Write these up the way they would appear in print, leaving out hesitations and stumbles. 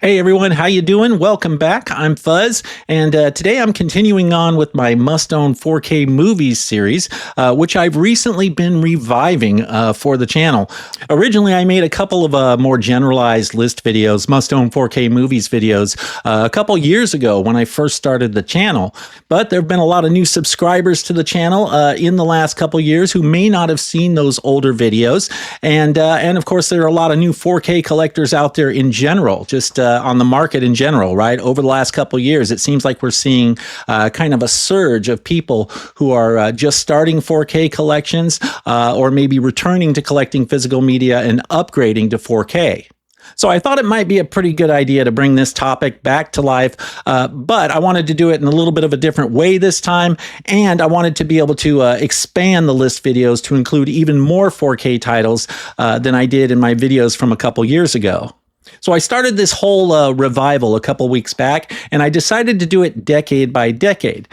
Hey everyone, how you doing? Welcome back. I'm Fuzz, and today I'm continuing on with my Must-Own 4K Movies series, which I've recently been reviving for the channel. Originally, I made a couple of more generalized list videos, Must-Own 4K Movies videos, a couple years ago when I first started the channel, but there have been a lot of new subscribers to the channel in the last couple years who may not have seen those older videos, and of course, there are a lot of new 4K collectors out there in general, just on the market in general, right? Over the last couple of years, it seems like we're seeing kind of a surge of people who are just starting 4K collections or maybe returning to collecting physical media and upgrading to 4K. So I thought it might be a pretty good idea to bring this topic back to life, but I wanted to do it in a little bit of a different way this time, and I wanted to be able to expand the list videos to include even more 4K titles than I did in my videos from a couple years ago. So I started this whole revival a couple weeks back, and I decided to do it decade by decade.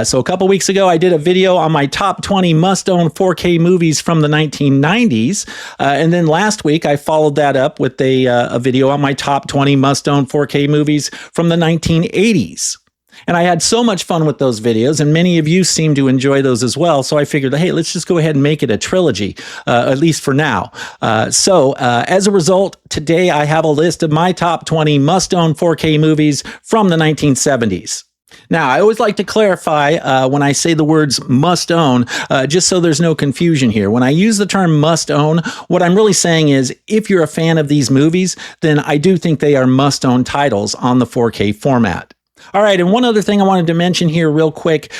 So a couple weeks ago, I did a video on my top 20 must-own 4K movies from the 1990s. And then last week, I followed that up with a video on my top 20 must-own 4K movies from the 1980s. And I had so much fun with those videos, and many of you seem to enjoy those as well. So I figured, hey, let's just go ahead and make it a trilogy, at least for now. So as a result, today I have a list of my top 20 must-own 4K movies from the 1970s. Now, I always like to clarify when I say the words must own, just so there's no confusion here. When I use the term must own, what I'm really saying is if you're a fan of these movies, then I do think they are must own titles on the 4K format. All right, and one other thing I wanted to mention here real quick,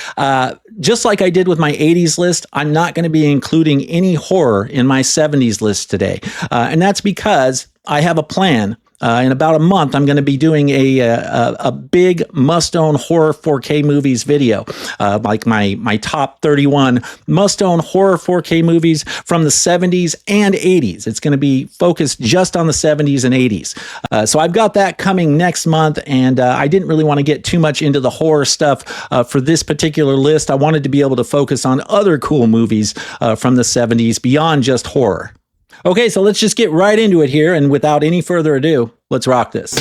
just like I did with my 80s list, I'm not going to be including any horror in my 70s list today. And that's because I have a plan. In about a month, I'm going to be doing a big must-own horror 4K movies video, like my top 31 must-own horror 4K movies from the 70s and 80s. It's going to be focused just on the 70s and 80s. So I've got that coming next month, and I didn't really want to get too much into the horror stuff for this particular list. I wanted to be able to focus on other cool movies from the 70s beyond just horror. Okay, so let's just get right into it here, and without any further ado, let's rock this.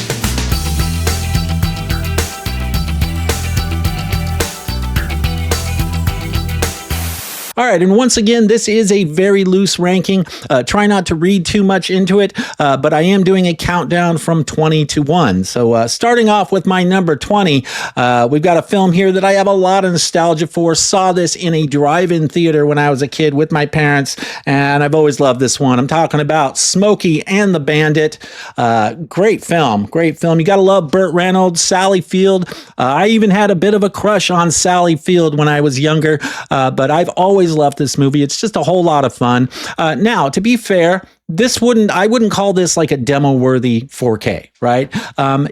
All right, and once again, this is a very loose ranking. Try not to read too much into it, but I am doing a countdown from 20 to 1. So starting off with my number 20, we've got a film here that I have a lot of nostalgia for. Saw this in a drive-in theater when I was a kid with my parents, and I've always loved this one. I'm talking about Smokey and the Bandit. Great film, great film. You got to love Burt Reynolds, Sally Field. I even had a bit of a crush on Sally Field when I was younger, but I've always loved this movie. It's just a whole lot of fun. Now, to be fair, I wouldn't call this like a demo-worthy 4K, right?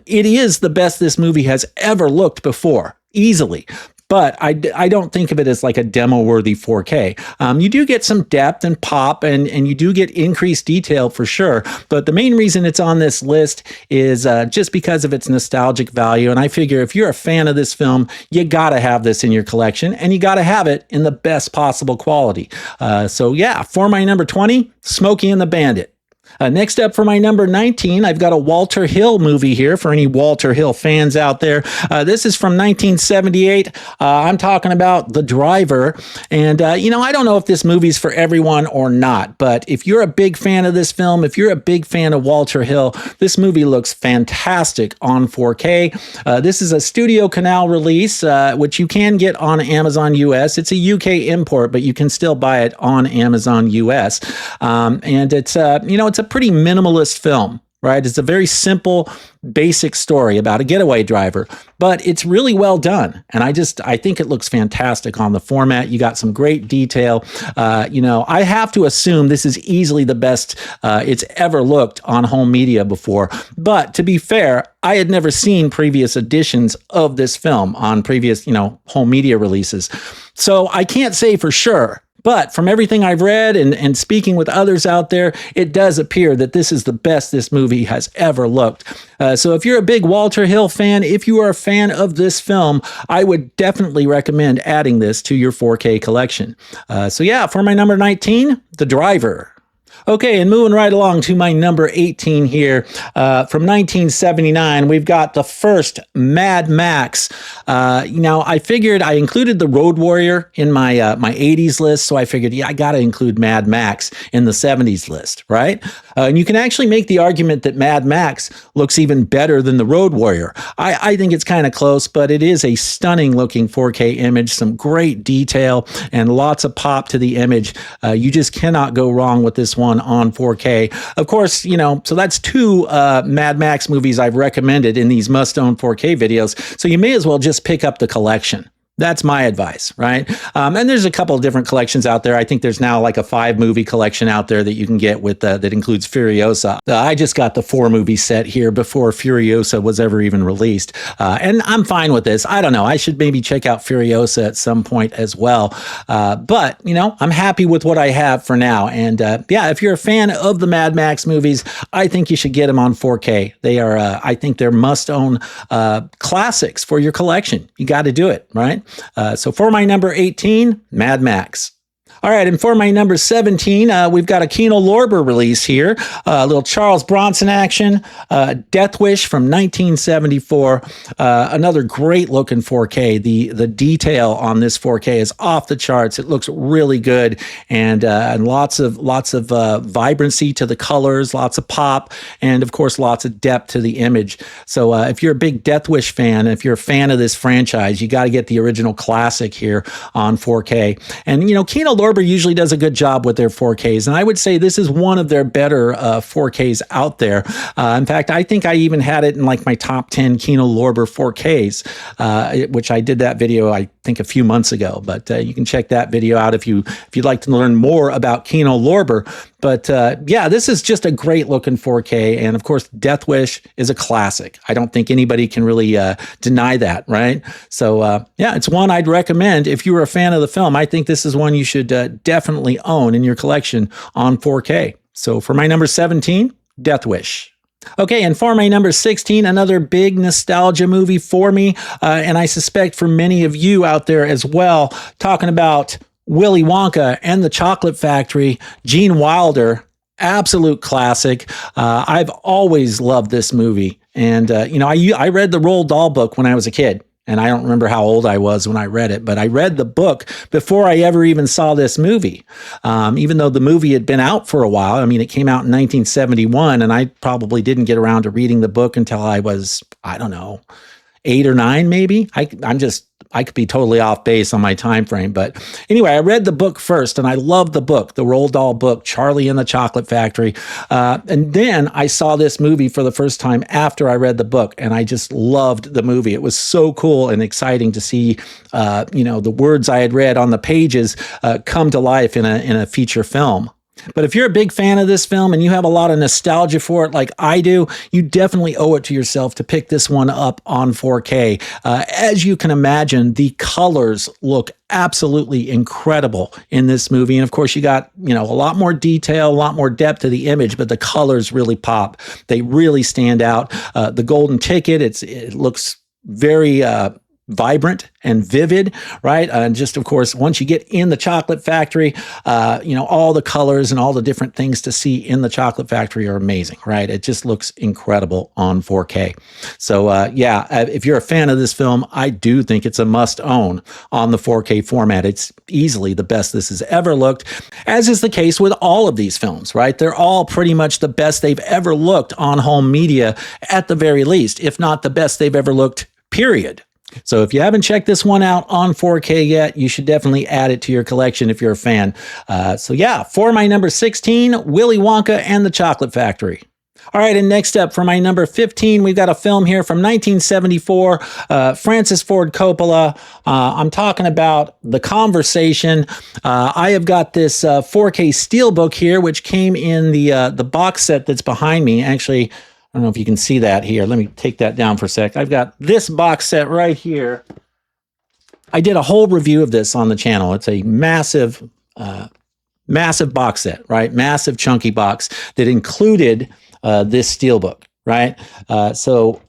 It is the best this movie has ever looked before, easily. But I don't think of it as like a demo-worthy 4K. You do get some depth and pop, and you do get increased detail for sure. But the main reason it's on this list is just because of its nostalgic value. And I figure if you're a fan of this film, you got to have this in your collection, and you got to have it in the best possible quality. So yeah, for my number 20, Smokey and the Bandit. Next up for my number 19, I've got a Walter Hill movie here for any Walter Hill fans out there. This is from 1978. I'm talking about The Driver. And, I don't know if this movie's for everyone or not, but if you're a big fan of this film, if you're a big fan of Walter Hill, this movie looks fantastic on 4K. This is a Studio Canal release, which you can get on Amazon US. It's a UK import, but you can still buy it on Amazon US. And it's a pretty minimalist film, right? It's a very simple, basic story about a getaway driver, but it's really well done. And I think it looks fantastic on the format. You got some great detail. I have to assume this is easily the best it's ever looked on home media before. But to be fair, I had never seen previous editions of this film on previous, home media releases. So I can't say for sure. But from everything I've read and speaking with others out there, it does appear that this is the best this movie has ever looked. So if you're a big Walter Hill fan, if you are a fan of this film, I would definitely recommend adding this to your 4K collection. So yeah, for my number 19, The Driver. Okay, and moving right along to my number 18 here. From 1979, we've got the first Mad Max. I figured I included the Road Warrior in my 80s list, so I figured, yeah, I got to include Mad Max in the 70s list, right? And you can actually make the argument that Mad Max looks even better than the Road Warrior. I think it's kind of close, but it is a stunning looking 4K image, some great detail, and lots of pop to the image. You just cannot go wrong with this one on 4K. Of course, so that's two Mad Max movies I've recommended in these must-own 4K videos. So you may as well just pick up the collection. That's my advice, right? And there's a couple of different collections out there. I think there's now like a 5-movie collection out there that you can get with that includes Furiosa. I just got the 4-movie set here before Furiosa was ever even released. And I'm fine with this. I don't know. I should maybe check out Furiosa at some point as well. But, I'm happy with what I have for now. And yeah, if you're a fan of the Mad Max movies, I think you should get them on 4K. They are, I think they're must-own classics for your collection. You got to do it, right? So for my number 18, Mad Max. All right, and for my number 17, we've got a Kino Lorber release here, a little Charles Bronson action, Death Wish from 1974, another great looking 4K. The detail on this 4K is off the charts. It looks really good, and lots of vibrancy to the colors, lots of pop, and of course lots of depth to the image. So if you're a big Death Wish fan, if you're a fan of this franchise, you got to get the original classic here on 4K. And Kino Lorber usually does a good job with their 4Ks, and I would say this is one of their better 4Ks out there. In fact, I think I even had it in like my top 10 Kino Lorber 4Ks, which I did that video I think a few months ago. But you can check that video out if you'd like to learn more about Kino Lorber. But yeah, this is just a great looking 4K, and of course, Death Wish is a classic. I don't think anybody can really deny that, right? So yeah, it's one I'd recommend if you were a fan of the film. I think this is one you should definitely own in your collection on 4K. So for my number 17, Death Wish. Okay, and for my number 16, another big nostalgia movie for me, and I suspect for many of you out there as well, talking about Willy Wonka and the Chocolate Factory, Gene Wilder, absolute classic. I've always loved this movie. And, I read the Roald Dahl book when I was a kid. And I don't remember how old I was when I read it, but I read the book before I ever even saw this movie. Even though the movie had been out for a while. I mean, it came out in 1971, and I probably didn't get around to reading the book until I was, I don't know, 8 or 9 maybe. I could be totally off base on my time frame. But anyway, I read the book first, and I loved the book, the Roald Dahl book, Charlie and the Chocolate Factory. And then I saw this movie for the first time after I read the book, and I just loved the movie. It was so cool and exciting to see, the words I had read on the pages come to life in a feature film. But if you're a big fan of this film and you have a lot of nostalgia for it like I do, you definitely owe it to yourself to pick this one up on 4K. As you can imagine, the colors look absolutely incredible in this movie. And of course, you got, a lot more detail, a lot more depth to the image, but the colors really pop. They really stand out. The golden ticket, it looks very vibrant and vivid, right? And just, of course, once you get in the Chocolate Factory, all the colors and all the different things to see in the Chocolate Factory are amazing, right? It just looks incredible on 4K. So, yeah, if you're a fan of this film, I do think it's a must-own on the 4K format. It's easily the best this has ever looked, as is the case with all of these films, right? They're all pretty much the best they've ever looked on home media, at the very least, if not the best they've ever looked, period. So if you haven't checked this one out on 4K yet, you should definitely add it to your collection if you're a fan. So yeah, for my number 16, Willy Wonka and the Chocolate Factory. All right, and next up for my number 15, we've got a film here from 1974, Francis Ford Coppola. I'm talking about The Conversation. I have got this 4K Steelbook here, which came in the box set that's behind me. Actually, I don't know if you can see that here. Let me take that down for a sec. I've got this box set right here. I did a whole review of this on the channel. It's a massive box set, right? Massive chunky box that included this Steelbook, right? So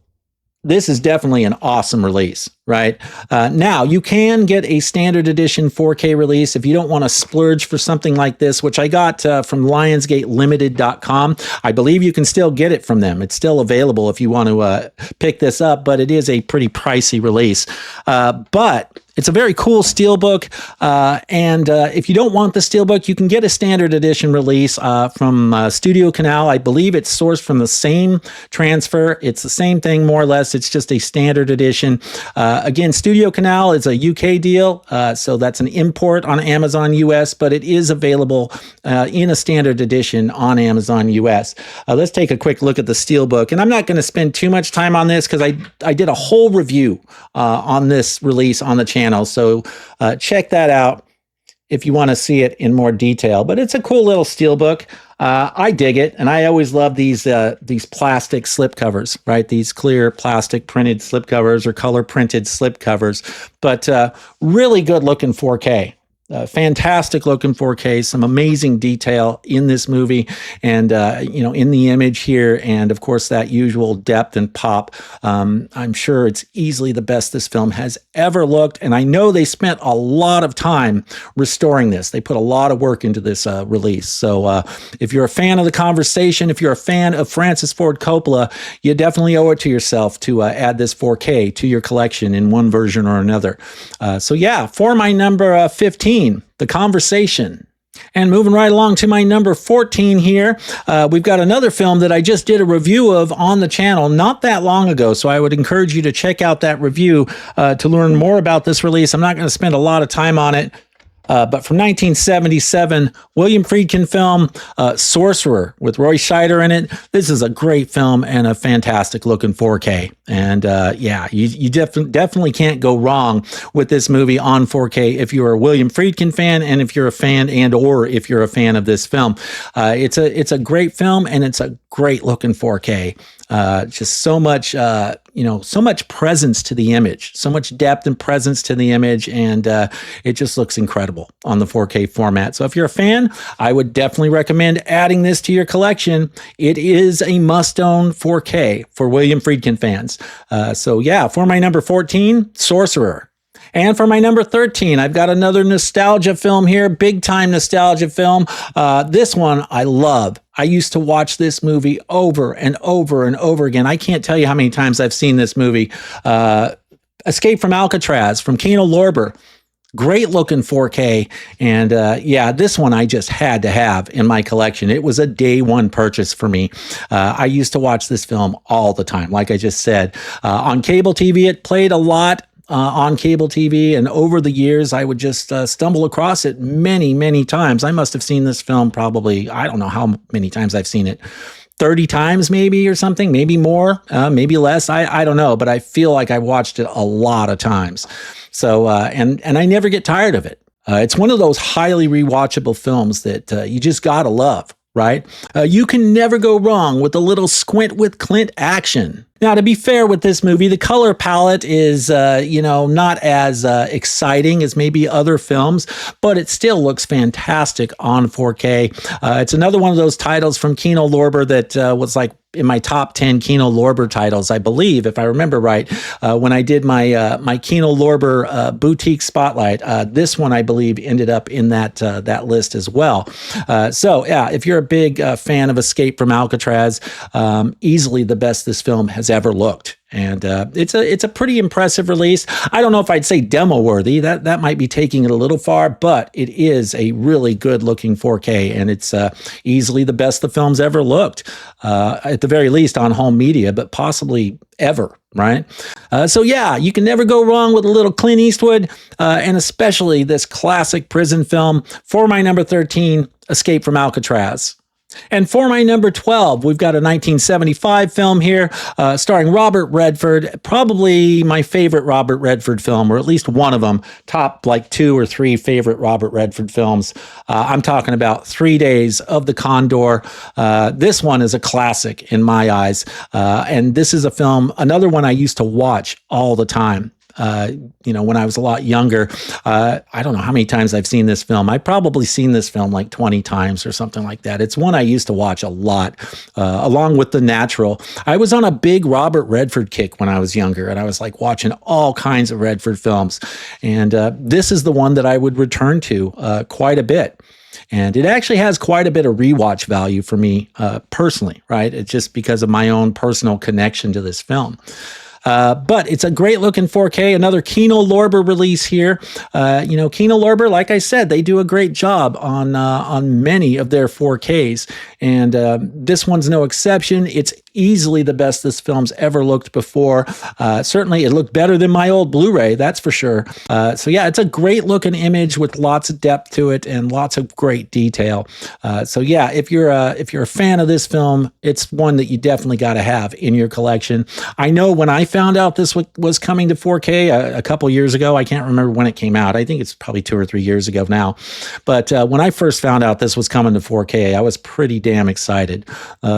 this is definitely an awesome release. right? Now, you can get a standard edition 4K release if you don't want to splurge for something like this, which I got from lionsgatelimited.com. I believe you can still get it from them. It's still available if you want to pick this up, but it is a pretty pricey release. But it's a very cool steelbook, and if you don't want the steelbook, you can get a standard edition release from Studio Canal. I believe it's sourced from the same transfer. It's the same thing, more or less. It's just a standard edition. Again, Studio Canal is a UK deal, so that's an import on Amazon US, but it is available in a standard edition on Amazon US. Let's take a quick look at the steelbook, and I'm not going to spend too much time on this because I did a whole review on this release on the channel. So check that out if you want to see it in more detail. But it's a cool little steelbook. I dig it, and I always love these plastic slipcovers, right? These clear plastic printed slipcovers or color printed slipcovers, but really good looking 4K. Fantastic looking 4K, some amazing detail in this movie, and in the image here, and of course that usual depth and pop. I'm sure it's easily the best this film has ever looked, and I know they spent a lot of time restoring this. They put a lot of work into this release. So if you're a fan of the conversation, if you're a fan of Francis Ford Coppola, you definitely owe it to yourself to add this 4K to your collection in one version or another. So yeah, for my number 15. The Conversation. And moving right along to my number 14 here, we've got another film that I just did a review of on the channel not that long ago, so I would encourage you to check out that review to learn more about this release. I'm not going to spend a lot of time on it. But from 1977, William Friedkin film, Sorcerer, with Roy Scheider in it. This is a great film and a fantastic looking 4K. And yeah, you definitely can't go wrong with this movie on 4K if you're a William Friedkin fan, and if you're a fan or if you're a fan of this film. It's a great film, and it's a great looking 4K. Just so much, so much presence to the image, so much depth and presence to the image, and it just looks incredible on the 4K format. So if you're a fan, I would definitely recommend adding this to your collection. It is a must-own 4K for William Friedkin fans. So yeah, for my number 14, Sorcerer. And for my number 13, I've got another nostalgia film here, big time nostalgia film. This one I love. I used to watch this movie over and over and over again. I can't tell you how many times I've seen this movie. Escape from Alcatraz from Kino Lorber. Great looking 4K. And yeah, this one I just had to have in my collection. It was a day one purchase for me. I used to watch this film all the time. Like I just said, on cable TV, it played a lot. On cable TV, and over the years I would just stumble across it many times. I must have seen this film probably, I don't know how many times I've seen it, 30 times maybe, or something, maybe more, maybe less, I don't know, but I feel like I watched it a lot of times. So and I never get tired of it. It's one of those highly rewatchable films that you just gotta love, right? You can never go wrong with a little squint with Clint action. Now, to be fair with this movie, the color palette is, not as exciting as maybe other films, but it still looks fantastic on 4K. It's another one of those titles from Kino Lorber that was like in my top 10 Kino Lorber titles, I believe, if I remember right, when I did my Kino Lorber boutique spotlight. This one, I believe, ended up in that list as well. So yeah, if you're a big fan of Escape from Alcatraz, easily the best this film has ever looked. And it's a pretty impressive release. I don't know if I'd say demo worthy. That might be taking it a little far, but it is a really good looking 4K, and it's easily the best the film's ever looked, at the very least on home media, but possibly ever, right? So yeah, you can never go wrong with a little Clint Eastwood, and especially this classic prison film. For my number 13, Escape from Alcatraz. And for my number 12, we've got a 1975 film here, starring Robert Redford, probably my favorite Robert Redford film, or at least one of them, top like 2 or 3 favorite Robert Redford films. I'm talking about 3 Days of the Condor. This one is a classic in my eyes, and this is a film, another one I used to watch all the time. when I was a lot younger. I don't know how many times I've seen this film. I've probably seen this film like 20 times or something like that. It's one I used to watch a lot, along with The Natural. I was on a big Robert Redford kick when I was younger, and I was like watching all kinds of Redford films. And this is the one that I would return to quite a bit. And it actually has quite a bit of rewatch value for me personally, right? It's just because of my own personal connection to this film. But it's a great looking 4K, another Kino Lorber release here. Kino Lorber, like I said, they do a great job on many of their 4Ks. And this one's no exception. It's easily the best this film's ever looked before. Certainly, it looked better than my old Blu-ray, that's for sure. So yeah, it's a great looking image with lots of depth to it and lots of great detail. So yeah, if you're a fan of this film, it's one that you definitely got to have in your collection. I know when I found out this was coming to 4K a couple years ago, I can't remember when it came out. I think it's probably 2 or 3 years ago now. But when I first found out this was coming to 4K, I was pretty damn excited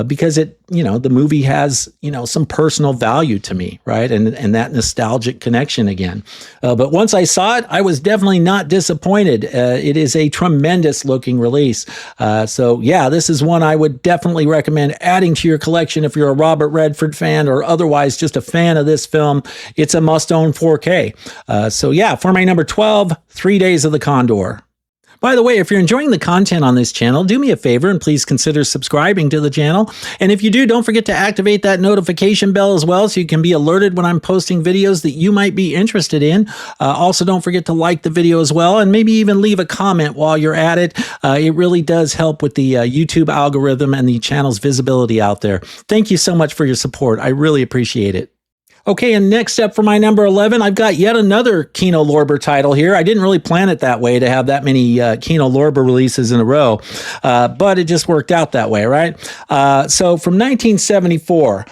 because the movie has, some personal value to me, right? And that nostalgic connection again. But once I saw it, I was definitely not disappointed. It is a tremendous looking release. So yeah, this is one I would definitely recommend adding to your collection if you're a Robert Redford fan or otherwise just a fan of this film. It's a must-own 4K. So yeah, for my number 12, 3 Days of the Condor. By the way, if you're enjoying the content on this channel, do me a favor and please consider subscribing to the channel. And if you do, don't forget to activate that notification bell as well so you can be alerted when I'm posting videos that you might be interested in. Also, don't forget to like the video as well and maybe even leave a comment while you're at it. It really does help with the YouTube algorithm and the channel's visibility out there. Thank you so much for your support. I really appreciate it. Okay, and next up for my number 11, I've got yet another Kino Lorber title here. I didn't really plan it that way to have that many Kino Lorber releases in a row, but it just worked out that way, right? So from 1974,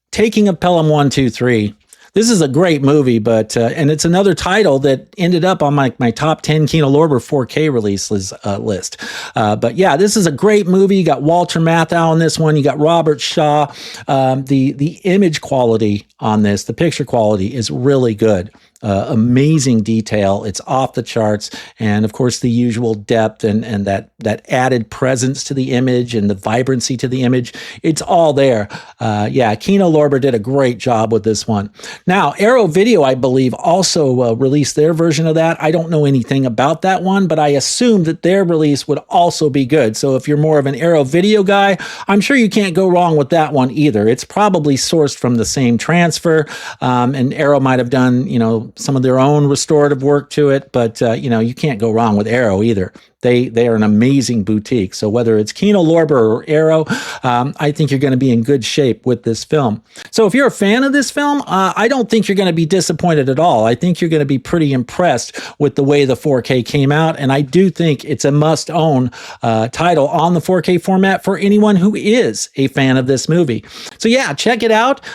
Taking of Pelham 1, 2, 3. This is a great movie, but and it's another title that ended up on my top 10 Kino Lorber 4K releases list. But yeah, this is a great movie. You got Walter Matthau in this one. You got Robert Shaw. The image quality on this, the picture quality is really good. Amazing detail. It's off the charts. And of course, the usual depth and that added presence to the image and the vibrancy to the image. It's all there. Yeah, Kino Lorber did a great job with this one. Now, Arrow Video, I believe, also released their version of that. I don't know anything about that one, but I assume that their release would also be good. So if you're more of an Arrow Video guy, I'm sure you can't go wrong with that one either. It's probably sourced from the same transfer, and Arrow might have done, some of their own restorative work to it, but you can't go wrong with Arrow either. They are an amazing boutique. So whether it's Kino Lorber or Arrow, I think you're going to be in good shape with this film. So if you're a fan of this film, I don't think you're going to be disappointed at all. I think you're going to be pretty impressed with the way the 4K came out, and I do think it's a must-own title on the 4K format for anyone who is a fan of this movie. So yeah, check it out.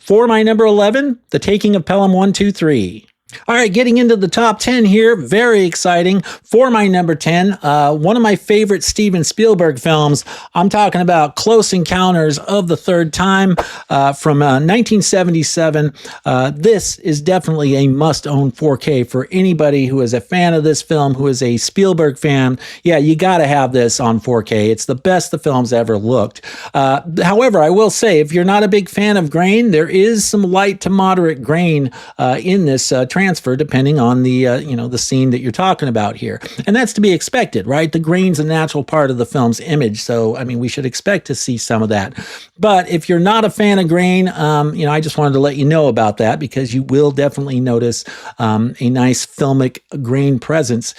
For my number 11, The Taking of Pelham 1, 2, 3. All right, getting into the top 10 here. Very exciting. For my number 10, one of my favorite Steven Spielberg films. I'm talking about Close Encounters of the Third Time from 1977. This is definitely a must-own 4K for anybody who is a fan of this film, who is a Spielberg fan. Yeah, you got to have this on 4K. It's the best the film's ever looked. However, I will say, if you're not a big fan of grain, there is some light to moderate grain in this transfer, depending on the the scene that you're talking about here, and that's to be expected, right? The grain's a natural part of the film's image, so I mean we should expect to see some of that. But if you're not a fan of grain, I just wanted to let you know about that because you will definitely notice a nice filmic grain presence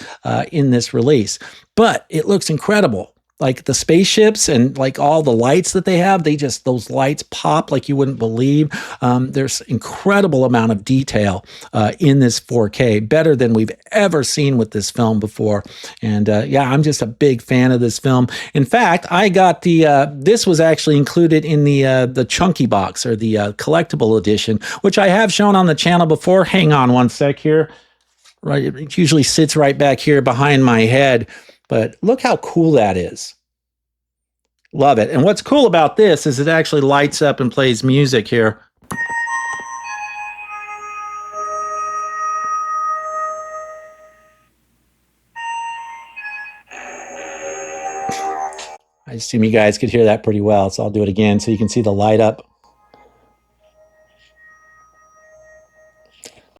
in this release. But it looks incredible. Like the spaceships and like all the lights that they have, those lights pop like you wouldn't believe. There's incredible amount of detail in this 4K, better than we've ever seen with this film before. And yeah, I'm just a big fan of this film. In fact, I got this was actually included in the chunky box or the collectible edition, which I have shown on the channel before. Hang on one sec here. Right, it usually sits right back here behind my head. But look how cool that is. Love it. And what's cool about this is it actually lights up and plays music here. I assume you guys could hear that pretty well, so I'll do it again so you can see the light up.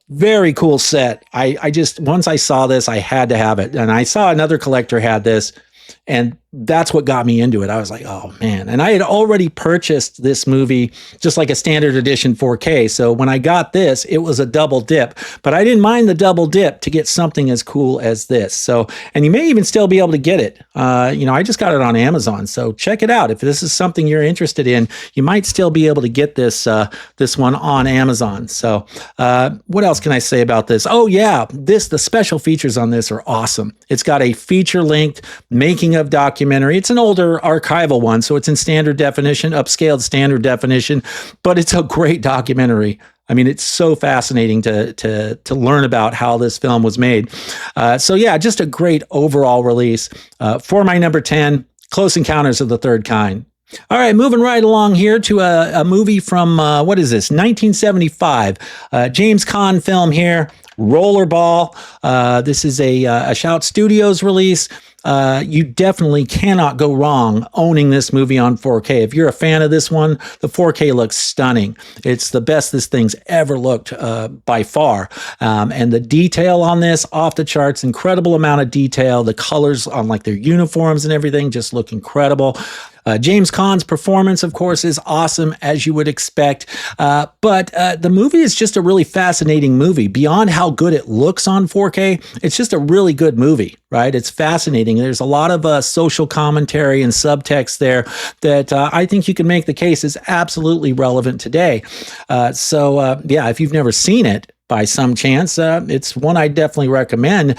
Very cool set. I just, once I saw this, I had to have it. And I saw another collector had this, and that's what got me into it. I was like, oh man. And I had already purchased this movie just like a standard edition 4K. So when I got this, it was a double dip, but I didn't mind the double dip to get something as cool as this. So, and you may even still be able to get it. I just got it on Amazon. So check it out. If this is something you're interested in, you might still be able to get this, this one on Amazon. So, what else can I say about this? Oh yeah, the special features on this are awesome. It's got a feature-length making of documentary. It's an older archival one, so it's in standard definition, upscaled standard definition, but it's a great documentary. I mean, it's so fascinating to learn about how this film was made. So yeah, just a great overall release. For my number 10, Close Encounters of the Third Kind. All right, moving right along here to a movie from, what is this, 1975. James Caan film here, Rollerball. This is a Shout Studios release. You definitely cannot go wrong owning this movie on 4K. If you're a fan of this one, the 4K looks stunning. It's the best this thing's ever looked by far. And the detail on this, off the charts, incredible amount of detail. The colors on like their uniforms and everything just look incredible. James Caan's performance, of course, is awesome, as you would expect. But the movie is just a really fascinating movie. Beyond how good it looks on 4K, it's just a really good movie, right? It's fascinating. There's a lot of social commentary and subtext there that I think you can make the case is absolutely relevant today. Yeah, if you've never seen it, by some chance, it's one I definitely recommend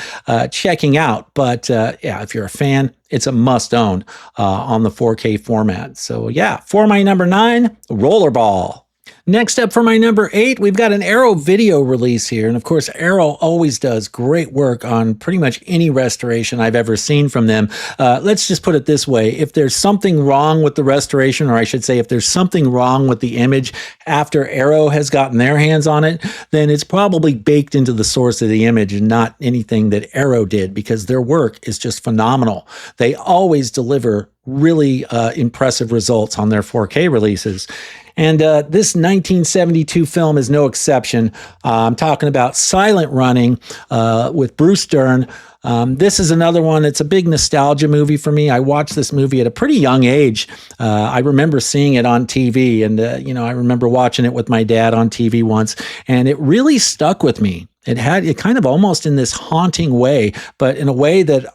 checking out. But yeah, if you're a fan, it's a must own on the 4K format. So yeah, for my number 9, Rollerball. Next up for my number 8, we've got an Arrow video release here. And of course, Arrow always does great work on pretty much any restoration I've ever seen from them. Let's just put it this way. If there's something wrong with the restoration, or I should say, if there's something wrong with the image after Arrow has gotten their hands on it, then it's probably baked into the source of the image and not anything that Arrow did, because their work is just phenomenal. They always deliver really impressive results on their 4K releases. And this 1972 film is no exception. I'm talking about Silent Running with Bruce Dern. This is another one. It's a big nostalgia movie for me. I watched this movie at a pretty young age. I remember seeing it on TV, and I remember watching it with my dad on TV once, and it really stuck with me. It had it kind of almost in this haunting way, but in a way that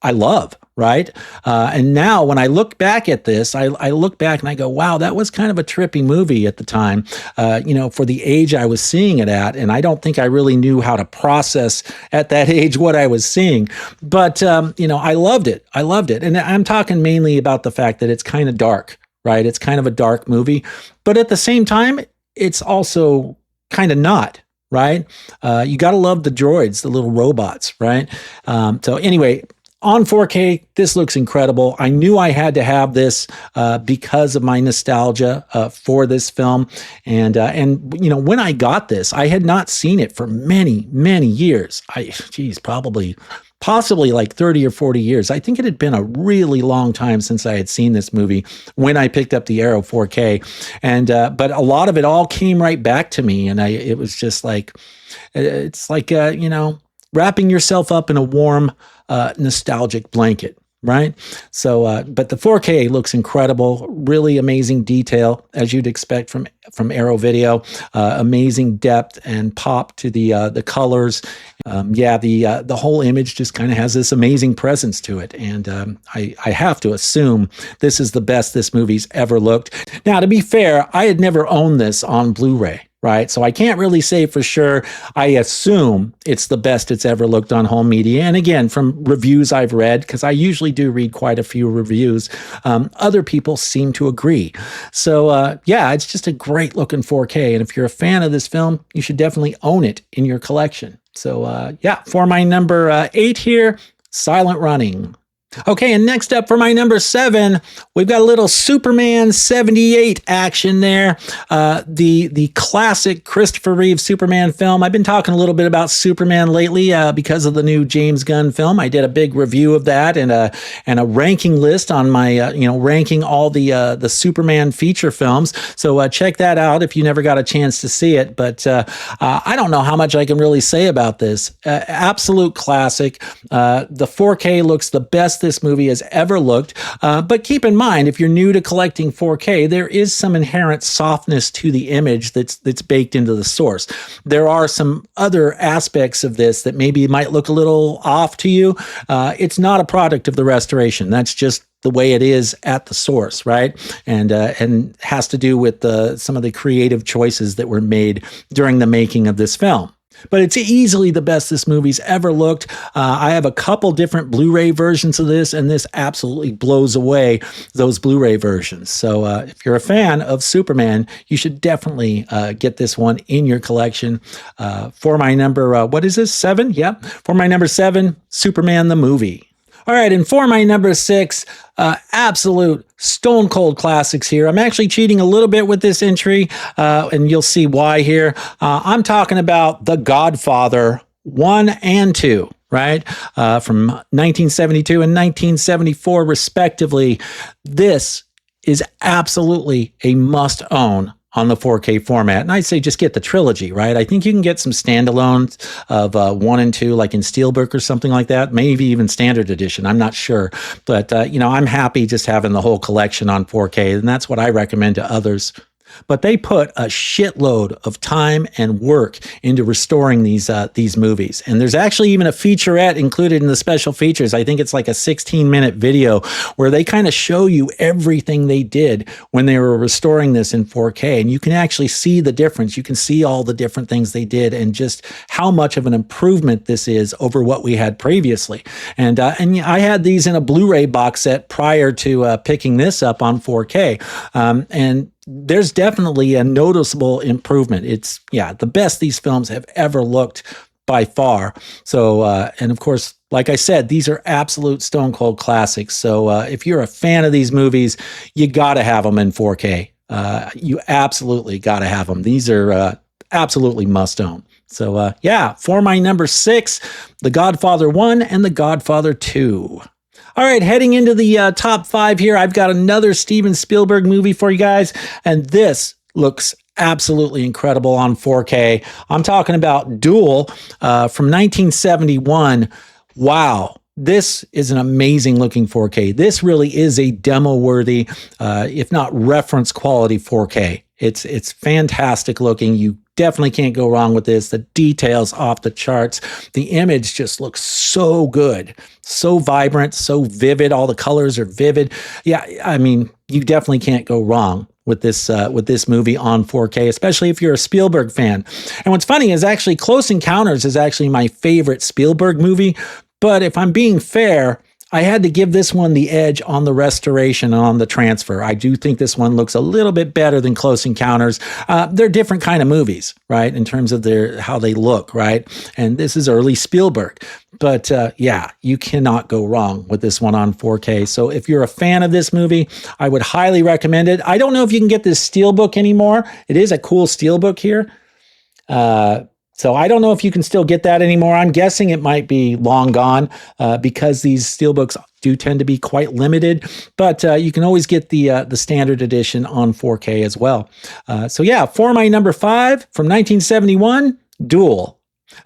I love. Right. And now when I look back at this, I look back and I go, wow, that was kind of a trippy movie at the time, for the age I was seeing it at. And I don't think I really knew how to process at that age what I was seeing. But, I loved it. I loved it. And I'm talking mainly about the fact that it's kind of dark, right? It's kind of a dark movie. But at the same time, it's also kind of not. Right. You got to love the droids, the little robots. Right. So anyway, on 4K, this looks incredible. I knew I had to have this because of my nostalgia for this film. And when I got this, I had not seen it for many, many years. Possibly like 30 or 40 years. I think it had been a really long time since I had seen this movie when I picked up the Arrow 4K. And but a lot of it all came right back to me. And it was just like, it's like, wrapping yourself up in a warm, nostalgic blanket, right? So, but the 4K looks incredible, really amazing detail, as you'd expect from Arrow Video, amazing depth and pop to the colors. The whole image just kind of has this amazing presence to it. And I have to assume this is the best this movie's ever looked. Now, to be fair, I had never owned this on Blu-ray. Right. So I can't really say for sure. I assume it's the best it's ever looked on home media. And again, from reviews I've read, because I usually do read quite a few reviews, other people seem to agree. So it's just a great looking 4K. And if you're a fan of this film, you should definitely own it in your collection. So for my number 8 here, Silent Running. Okay, and next up for my number 7, we've got a little Superman 78 action there. The classic Christopher Reeve Superman film. I've been talking a little bit about Superman lately because of the new James Gunn film. I did a big review of that and a ranking list on my ranking all the Superman feature films. So check that out if you never got a chance to see it. But I don't know how much I can really say about this. Absolute classic. The 4K looks the best this movie has ever looked. But keep in mind, if you're new to collecting 4K, there is some inherent softness to the image that's baked into the source. There are some other aspects of this that maybe might look a little off to you. It's not a product of the restoration. That's just the way it is at the source, right? And has to do with some of the creative choices that were made during the making of this film. But it's easily the best this movie's ever looked. I have a couple different Blu-ray versions of this, and this absolutely blows away those Blu-ray versions. So if you're a fan of Superman, you should definitely get this one in your collection. For my number, what is this, 7? Yep. For my number 7, Superman the movie. All right, and for my number 6, absolute stone cold classics here. I'm actually cheating a little bit with this entry, and you'll see why here. I'm talking about The Godfather 1 and 2, right? From 1972 and 1974, respectively. This is absolutely a must-own on the 4K format. And I'd say just get the trilogy, right? I think you can get some standalones of 1 and 2, like in Steelbook or something like that, maybe even standard edition. I'm not sure. But, I'm happy just having the whole collection on 4K, and that's what I recommend to others. But they put a shitload of time and work into restoring these movies. And there's actually even a featurette included in the special features. I think it's like a 16-minute video where they kind of show you everything they did when they were restoring this in 4K. And you can actually see the difference. You can see all the different things they did and just how much of an improvement this is over what we had previously. And I had these in a Blu-ray box set prior to picking this up on 4K. And there's definitely a noticeable improvement. It's, the best these films have ever looked by far. So, and of course, like I said, these are absolute stone cold classics. So if you're a fan of these movies, you got to have them in 4K. You absolutely got to have them. These are absolutely must own. So for my number 6, The Godfather 1 and The Godfather 2. All right, heading into the top 5 here, I've got another Steven Spielberg movie for you guys, and this looks absolutely incredible on 4K. I'm talking about Duel from 1971. Wow. This is an amazing looking 4K. This really is a demo-worthy, if not reference quality 4K. It's fantastic looking. You definitely can't go wrong with this. The details off the charts. The image just looks so good, so vibrant, so vivid. All the colors are vivid. Yeah, I mean, you definitely can't go wrong with this movie on 4K, especially if you're a Spielberg fan. And what's funny is actually Close Encounters is actually my favorite Spielberg movie. But if I'm being fair, I had to give this one the edge on the restoration and on the transfer. I do think this one looks a little bit better than Close Encounters. They're different kind of movies, right, in terms of how they look, right? And this is early Spielberg. But you cannot go wrong with this one on 4K. So if you're a fan of this movie, I would highly recommend it. I don't know if you can get this Steelbook anymore. It is a cool Steelbook here. So I don't know if you can still get that anymore. I'm guessing it might be long gone because these Steelbooks do tend to be quite limited. But you can always get the standard edition on 4K as well. For my number 5 from 1971, Duel.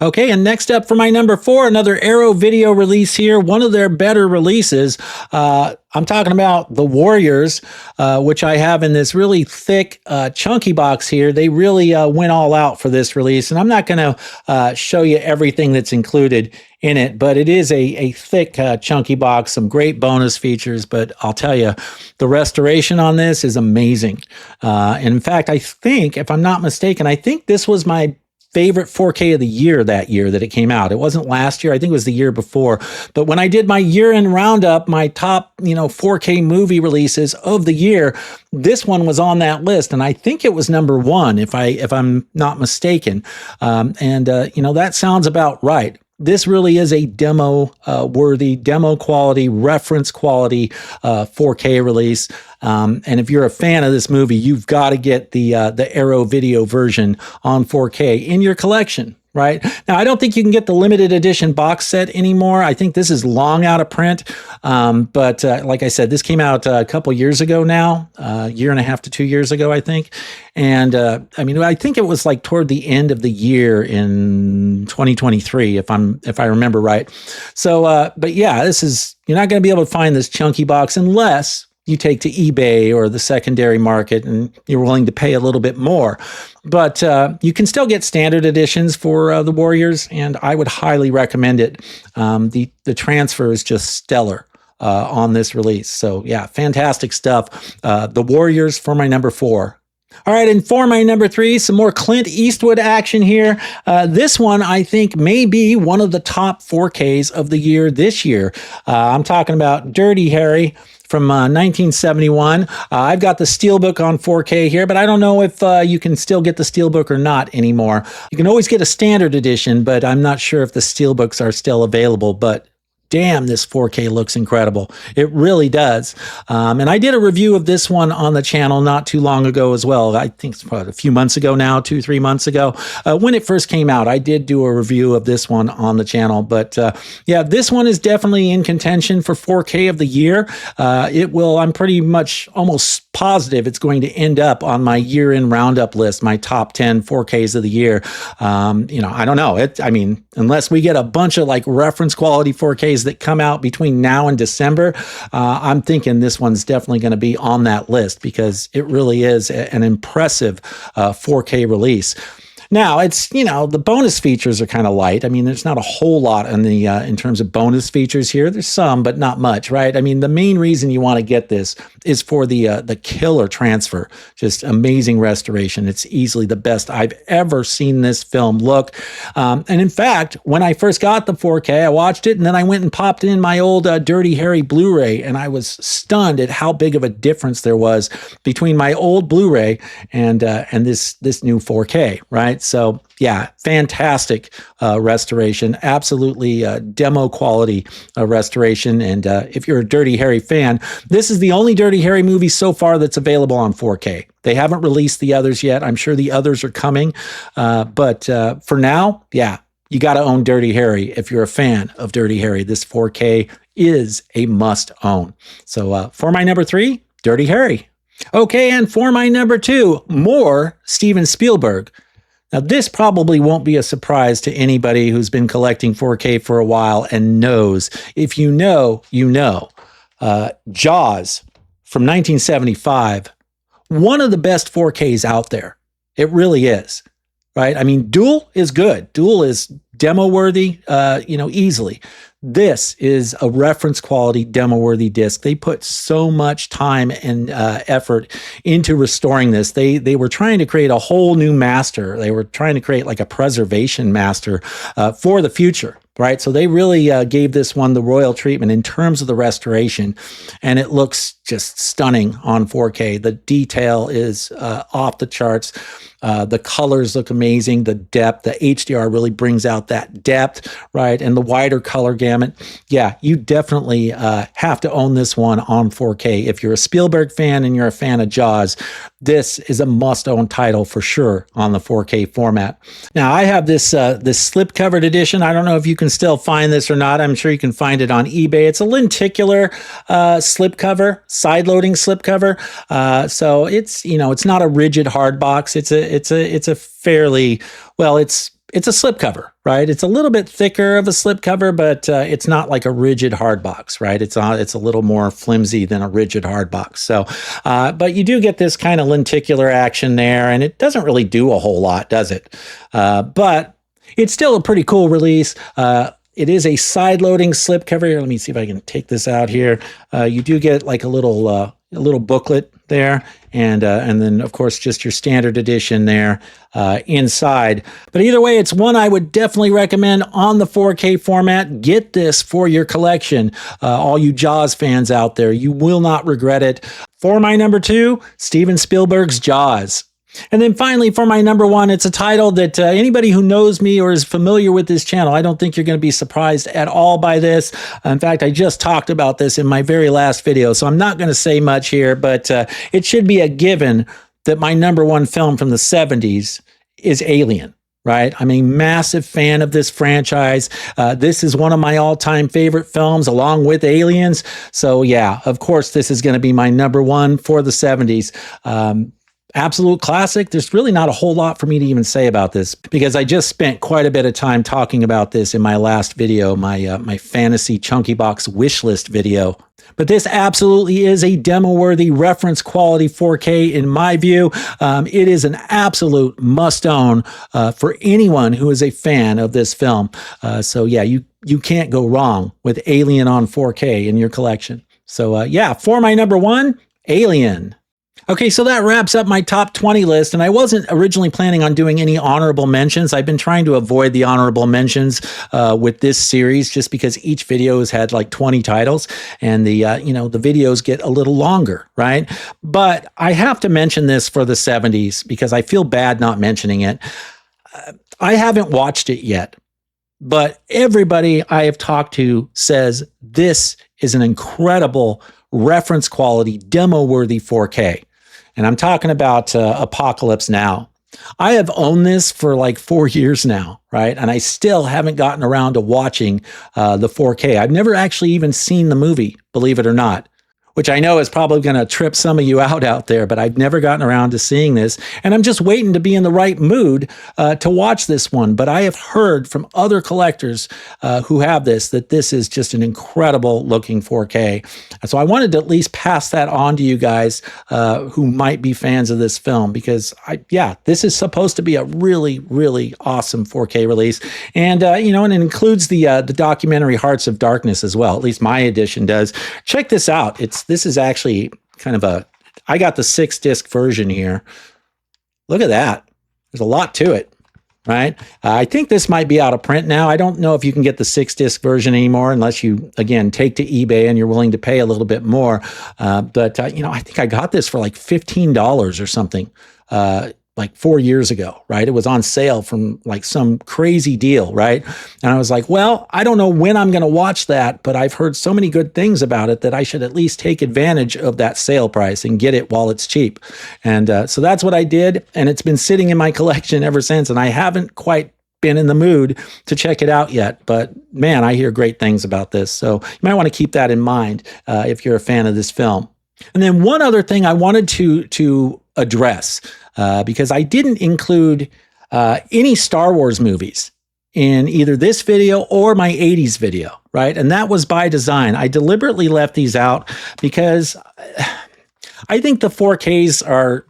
Okay, and next up for my number 4, another Arrow Video release here, one of their better releases. I'm talking about The Warriors, which I have in this really thick, chunky box here. They really went all out for this release, and I'm not going to show you everything that's included in it, but it is a thick, chunky box, some great bonus features, but I'll tell you, the restoration on this is amazing. And in fact, I think, if I'm not mistaken, I think this was my favorite 4K of the year that it came out. It wasn't last year. I think it was the year before. But when I did my year-end roundup, my top, 4K movie releases of the year, this one was on that list. And I think it was number 1, if I'm not mistaken. That sounds about right. this really is a demo worthy, demo quality, reference quality 4K release. And if you're a fan of this movie, you've got to get the Arrow video version on 4K in your collection. Right now, I don't think you can get the limited edition box set anymore. I think this is long out of print. But like I said, this came out a couple years ago now, a year and a half to 2 years ago, I think. And I mean, I think it was like toward the end of the year in 2023, if I remember right. So, but yeah, you're not going to be able to find this chunky box unless you take to eBay or the secondary market and you're willing to pay a little bit more. But you can still get standard editions for the Warriors, and I would highly recommend it. The transfer is just stellar on this release. So yeah, fantastic stuff. The Warriors for my number 4. All right, and for my number 3, some more Clint Eastwood action here. This one, I think, may be one of the top 4Ks of the year this year. I'm talking about Dirty Harry from 1971. I've got the Steelbook on 4K here, but I don't know if you can still get the Steelbook or not anymore. You can always get a standard edition, but I'm not sure if the Steelbooks are still available. But damn, this 4K looks incredible. It really does. And I did a review of this one on the channel not too long ago as well. I think it's probably a few months ago now, 2-3 months ago. When it first came out, I did do a review of this one on the channel. But yeah, this one is definitely in contention for 4K of the year. I'm pretty much almost positive it's going to end up on my year-end roundup list, my top 10 4Ks of the year. I don't know. I mean, unless we get a bunch of like reference quality 4Ks that come out between now and December, I'm thinking this one's definitely going to be on that list because it really is an impressive 4K release. Now, it's, the bonus features are kind of light. I mean, there's not a whole lot in terms of bonus features here. There's some, but not much, right? I mean, the main reason you want to get this is for the killer transfer. Just amazing restoration. It's easily the best I've ever seen this film look. And in fact, when I first got the 4K, I watched it, and then I went and popped in my old Dirty Harry Blu-ray, and I was stunned at how big of a difference there was between my old Blu-ray and this new 4K, right? So yeah, fantastic restoration, absolutely demo quality restoration. And if you're a Dirty Harry fan, this is the only Dirty Harry movie so far that's available on 4K. They haven't released the others yet. I'm sure the others are coming. But for now, yeah, you got to own Dirty Harry. If you're a fan of Dirty Harry, this 4K is a must own. So for my number 3, Dirty Harry. Okay, and for my number 2, more Steven Spielberg. Now, this probably won't be a surprise to anybody who's been collecting 4K for a while and knows. If you know, you know. Jaws from 1975, one of the best 4Ks out there. It really is, right? I mean, Duel is good. Duel is demo-worthy, easily. This is a reference quality demo-worthy disc. They put so much time and effort into restoring this. They were trying to create a whole new master. They were trying to create like a preservation master for the future, right? So they really gave this one the royal treatment in terms of the restoration, and it looks just stunning on 4K. The detail is off the charts. The colors look amazing. The depth, the HDR really brings out that depth, right? And the wider color gamut. Yeah, you definitely have to own this one on 4K. If you're a Spielberg fan and you're a fan of Jaws, this is a must-own title for sure on the 4K format. Now, I have this slip-covered edition. I don't know if you can still find this or not. I'm sure you can find it on eBay. It's a lenticular slipcover, side-loading slipcover. So it's not a rigid hard box. It's a fairly, well, it's a slipcover, right? It's a little bit thicker of a slipcover, but it's not like a rigid hard box, right? It's a little more flimsy than a rigid hard box. So, but you do get this kind of lenticular action there, and it doesn't really do a whole lot, does it? But it's still a pretty cool release. It is a side-loading slipcover. Here, let me see if I can take this out here. You do get like a little booklet there, and then of course just your standard edition there inside. But either way, it's one I would definitely recommend on the 4K format. Get this for your collection. All you Jaws fans out there, you will not regret it. For my number 2, Steven Spielberg's Jaws. And then finally, for my number one, it's a title that anybody who knows me or is familiar with this channel, I don't think you're going to be surprised at all by this. In fact, I just talked about this in my very last video, so I'm not going to say much here, but it should be a given that my number one film from the 70s is Alien. Right? I'm a massive fan of this franchise. This is one of my all-time favorite films along with Aliens. So yeah, of course, this is going to be my number one for the 70s. Absolute classic. There's really not a whole lot for me to even say about this because I just spent quite a bit of time talking about this in my last video, my fantasy chunky box wish list video. But this absolutely is a demo-worthy reference quality 4K in my view. It is an absolute must-own for anyone who is a fan of this film. So yeah, you can't go wrong with Alien on 4K in your collection. So yeah, for my number one, Alien. Okay, so that wraps up my top 20 list, and I wasn't originally planning on doing any honorable mentions. I've been trying to avoid the honorable mentions with this series just because each video has had like 20 titles, and the the videos get a little longer, right? But I have to mention this for the 70s because I feel bad not mentioning it. I haven't watched it yet, but everybody I have talked to says this is an incredible reference quality, demo-worthy 4K. And I'm talking about Apocalypse Now. I have owned this for like 4 years now, right? And I still haven't gotten around to watching the 4K. I've never actually even seen the movie, believe it or not, which I know is probably going to trip some of you out there, but I've never gotten around to seeing this. And I'm just waiting to be in the right mood to watch this one. But I have heard from other collectors who have this, that this is just an incredible looking 4K. So I wanted to at least pass that on to you guys who might be fans of this film, because this is supposed to be a really, really awesome 4K release. And, and it includes the documentary Hearts of Darkness as well. At least my edition does. Check this out. This is actually kind of I got the 6-disc version here. Look at that. There's a lot to it, right? I think this might be out of print now. I don't know if you can get the 6-disc version anymore unless you, again, take to eBay and you're willing to pay a little bit more. But I think I got this for like $15 or something. Like 4 years ago, right? It was on sale from like some crazy deal, right? And I was like, well, I don't know when I'm going to watch that, but I've heard so many good things about it that I should at least take advantage of that sale price and get it while it's cheap. And so that's what I did. And it's been sitting in my collection ever since. And I haven't quite been in the mood to check it out yet. But man, I hear great things about this. So you might want to keep that in mind if you're a fan of this film. And then one other thing I wanted to address, because I didn't include any Star Wars movies in either this video or my 80s video, right? And that was by design. I deliberately left these out because I think the 4Ks are,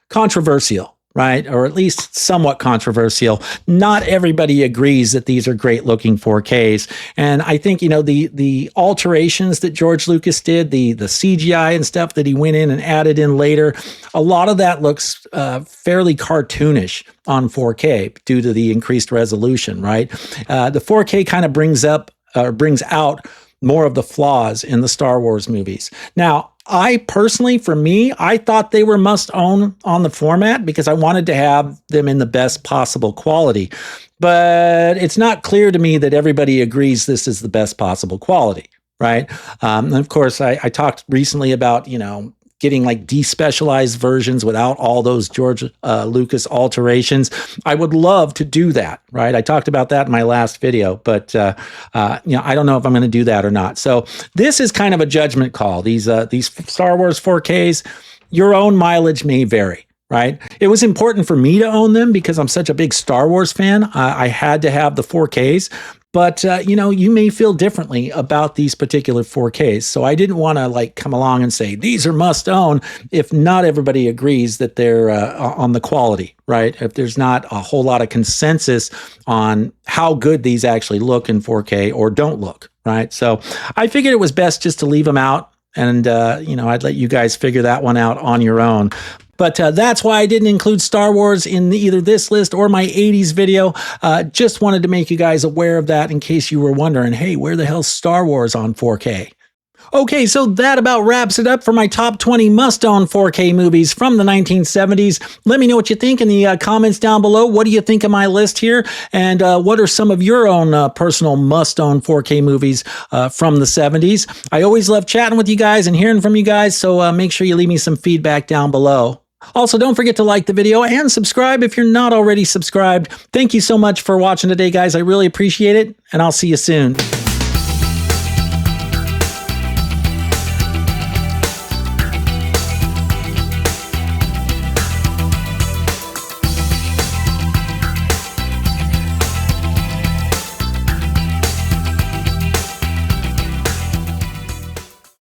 controversial, right? Or at least somewhat controversial. Not everybody agrees that these are great looking 4Ks. And I think, the alterations that George Lucas did, the CGI and stuff that he went in and added in later, a lot of that looks fairly cartoonish on 4K due to the increased resolution, right? The 4K kind of brings out more of the flaws in the Star Wars movies. Now, I personally, for me, I thought they were must own on the format because I wanted to have them in the best possible quality. But it's not clear to me that everybody agrees this is the best possible quality, right? And of course, I talked recently about, getting like despecialized versions without all those George Lucas alterations. I would love to do that, right? I talked about that in my last video, but I don't know if I'm going to do that or not. So this is kind of a judgment call. These Star Wars 4Ks, your own mileage may vary, right? It was important for me to own them because I'm such a big Star Wars fan. I had to have the 4Ks. But, you may feel differently about these particular 4Ks. So I didn't want to come along and say, these are must own if not everybody agrees that they're on the quality, right? If there's not a whole lot of consensus on how good these actually look in 4K or don't look, right? So I figured it was best just to leave them out. And, I'd let you guys figure that one out on your own. But that's why I didn't include Star Wars in either this list or my 80s video. Just wanted to make you guys aware of that in case you were wondering, hey, where the hell's Star Wars on 4K? Okay, so that about wraps it up for my top 20 must-own 4K movies from the 1970s. Let me know what you think in the comments down below. What do you think of my list here? And what are some of your own personal must-own 4K movies from the 70s? I always love chatting with you guys and hearing from you guys, so make sure you leave me some feedback down below. Also, don't forget to like the video and subscribe if you're not already subscribed. Thank you so much for watching today, guys. I really appreciate it, and I'll see you soon.